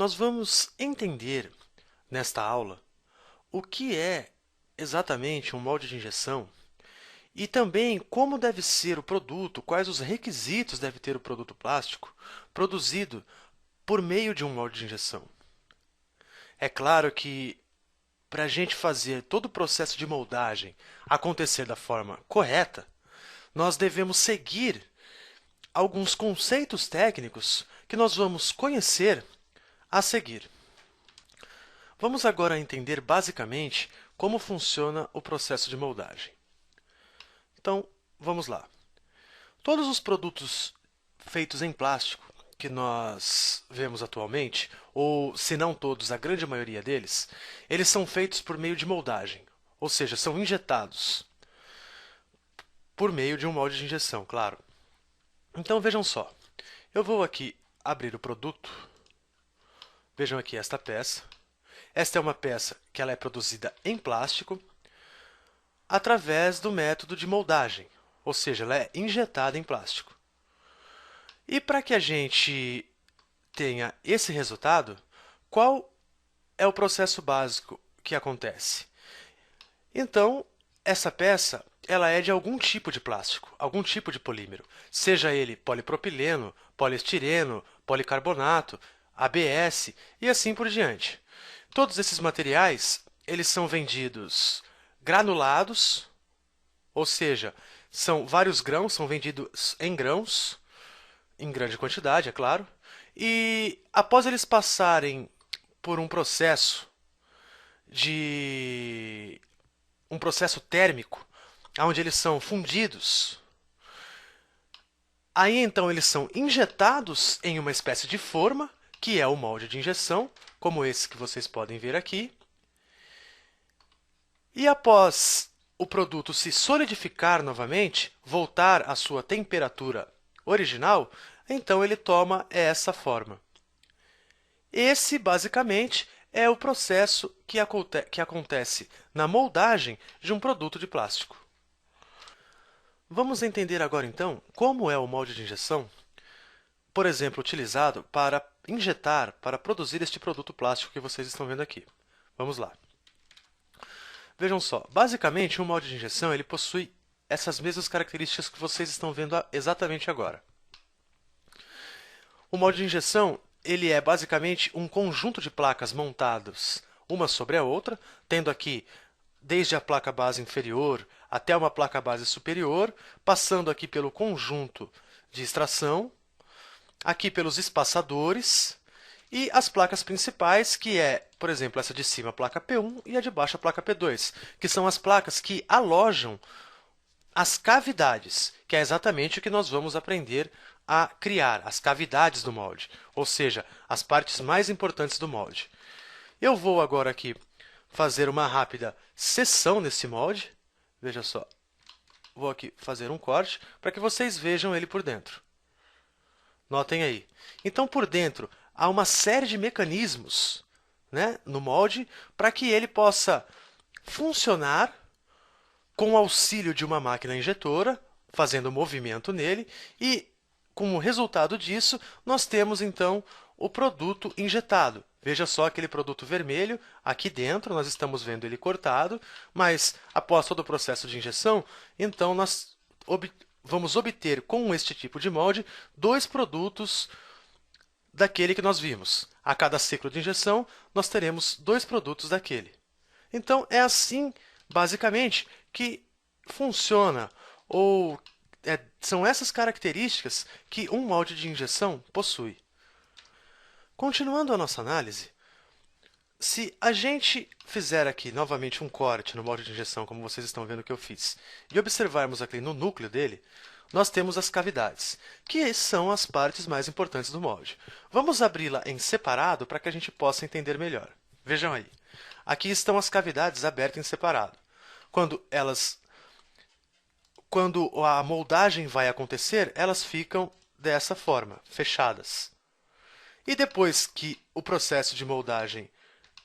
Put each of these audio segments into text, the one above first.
nós vamos entender nesta aula o que é exatamente um molde de injeção e também como deve ser o produto, quais os requisitos deve ter o produto plástico produzido por meio de um molde de injeção. É claro que para a gente fazer todo o processo de moldagem acontecer da forma correta, nós devemos seguir alguns conceitos técnicos que nós vamos conhecer a seguir. Vamos agora entender basicamente como funciona o processo de moldagem. Então, vamos lá. Todos os produtos feitos em plástico que nós vemos atualmente, ou se não todos, a grande maioria deles, eles são feitos por meio de moldagem, ou seja, são injetados por meio de um molde de injeção, claro. Então vejam só, eu vou aqui abrir o produto, vejam aqui esta peça. Esta é uma peça que ela é produzida em plástico através do método de moldagem, ou seja, ela é injetada em plástico. E para que a gente tenha esse resultado, qual é o processo básico que acontece? Então, essa peça ela é de algum tipo de plástico, algum tipo de polímero, seja ele polipropileno, poliestireno, policarbonato, ABS e assim por diante. Todos esses materiais, eles são vendidos granulados, ou seja, são vários grãos, são vendidos em grãos, em grande quantidade, é claro, e após eles passarem por de um processo térmico, onde eles são fundidos, aí então eles são injetados em uma espécie de forma, que é o molde de injeção, como esse que vocês podem ver aqui. E após o produto se solidificar novamente, voltar à sua temperatura original, então ele toma essa forma. Esse, basicamente, é o processo que acontece na moldagem de um produto de plástico. Vamos entender agora, então, como é o molde de injeção, por exemplo, utilizado para injetar, para produzir este produto plástico que vocês estão vendo aqui. Vamos lá. Vejam só, basicamente, um molde de injeção ele possui essas mesmas características que vocês estão vendo exatamente agora. O molde de injeção ele é basicamente um conjunto de placas montadas uma sobre a outra, tendo aqui desde a placa base inferior até uma placa base superior, passando aqui pelo conjunto de extração, aqui pelos espaçadores e as placas principais, que é, por exemplo, essa de cima a placa P1 e a de baixo a placa P2, que são as placas que alojam as cavidades, que é exatamente o que nós vamos aprender a criar, as cavidades do molde, ou seja, as partes mais importantes do molde. Eu vou agora aqui fazer uma rápida seção nesse molde. Veja só, vou aqui fazer um corte para que vocês vejam ele por dentro. Notem aí. Então, por dentro, há uma série de mecanismos, né, no molde para que ele possa funcionar com o auxílio de uma máquina injetora, fazendo movimento nele, e, como resultado disso, nós temos então o produto injetado. Veja só aquele produto vermelho aqui dentro, nós estamos vendo ele cortado, mas após todo o processo de injeção, então nós vamos obter com este tipo de molde dois produtos daquele que nós vimos. A cada ciclo de injeção, nós teremos dois produtos daquele. Então, é assim, basicamente, que funciona, ou são essas características que um molde de injeção possui. Continuando a nossa análise, se a gente fizer aqui novamente um corte no molde de injeção, como vocês estão vendo que eu fiz, e observarmos aqui no núcleo dele, nós temos as cavidades, que são as partes mais importantes do molde. Vamos abri-la em separado para que a gente possa entender melhor. Vejam aí. Aqui estão as cavidades abertas em separado. Quando a moldagem vai acontecer, elas ficam dessa forma, fechadas. E depois que o processo de moldagem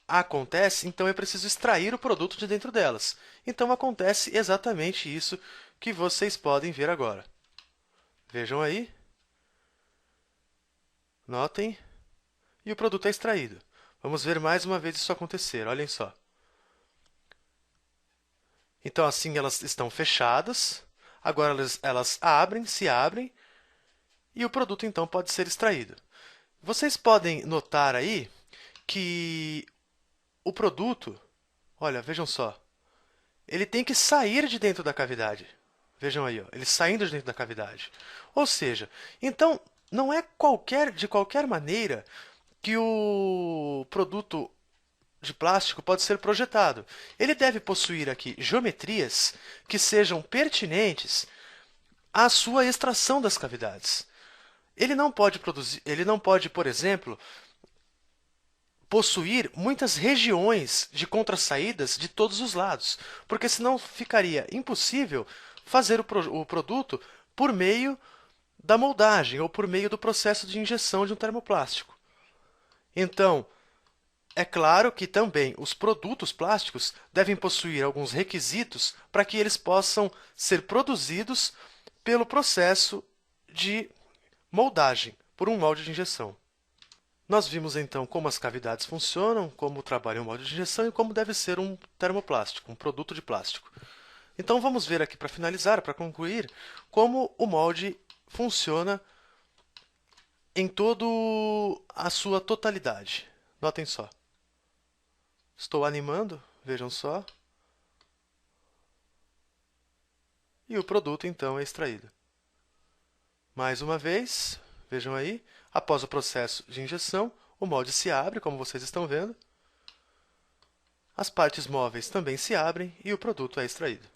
acontece, então é preciso extrair o produto de dentro delas. Então acontece exatamente isso que vocês podem ver agora. Vejam aí. Notem. e o produto é extraído. Vamos ver mais uma vez isso acontecer, olhem só. Então, assim elas estão fechadas, agora elas se abrem, e o produto então pode ser extraído. Vocês podem notar aí que o produto, olha, vejam só, ele tem que sair de dentro da cavidade. Vejam aí, ó, ele saindo de dentro da cavidade. Ou seja, então não é de qualquer maneira que o produto de plástico pode ser projetado. Ele deve possuir aqui geometrias que sejam pertinentes à sua extração das cavidades. Ele não pode, por exemplo, possuir muitas regiões de contrasaídas de todos os lados, porque senão ficaria impossível fazer o produto por meio da moldagem ou por meio do processo de injeção de um termoplástico. Então, é claro que também os produtos plásticos devem possuir alguns requisitos para que eles possam ser produzidos pelo processo de moldagem, por um molde de injeção. Nós vimos então como as cavidades funcionam, como trabalha um molde de injeção e como deve ser um termoplástico, um produto de plástico. Então vamos ver aqui para finalizar, para concluir, como o molde funciona em toda a sua totalidade. Notem só. Estou animando, vejam só. E o produto então é extraído. Mais uma vez, vejam aí, após o processo de injeção, o molde se abre, como vocês estão vendo. As partes móveis também se abrem e o produto é extraído.